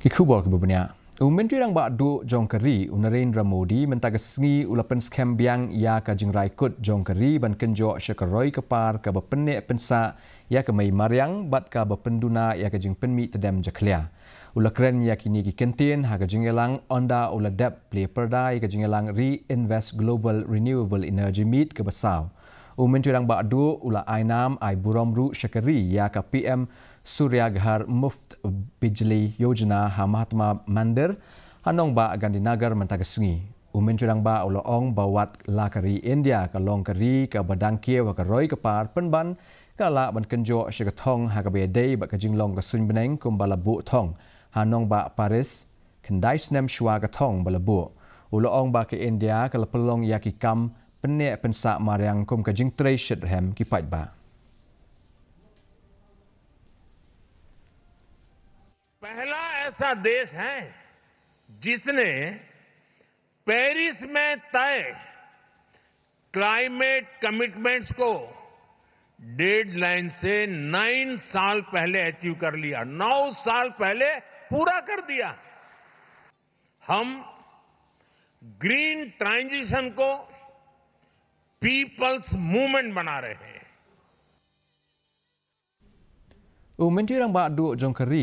Kikubor kebebanyak. Myntri Rangbah jongkeri Narendra Modi mentagasngi ula Pynskhem Biang ya ka Jingrai kut jongkeri ban Kynjoh syakaroi kepar ka bepenek pensa ya ka mai mariang bat ka bependuna ya ka jing penmi tedem jaklia. Ula keren ya kini ki kentin ha ka jingelang onda ula dep play perdai ka jingelang reinvest global renewable energy meet ke besau. Myntri Rangbah ula ainam ai buromru syakari ya ka PM Surya Ghar Muft Bijli Yojana ha Mahatma Mandir hanong ba Gandhinagar mentagasngi. Myntri Rangbah ula ong bawat lakari India ka longkari ka badangkie wa ka roi kapar penban ka la ban Kynjoh syakathong ha ka bedai ba ka jinglong ka sun beneng kum balabu thong hanong ba Paris kendai snem shwa ka thong balabu. Ula ong ba ke India ka pelong ya ki kam penek pensa mariang kum ka jing trei shithem ki pai ba. पहला ऐसा देश है जिसने पेरिस में तय climate commitments को डेडलाइन से 9 साल पहले अचीव कर लिया। 9 साल पहले पूरा कर दिया। हम ग्रीन ट्रांजिशन को पीपल्स मूवमेंट बना रहे हैं। Myntri Rangbah jongkeri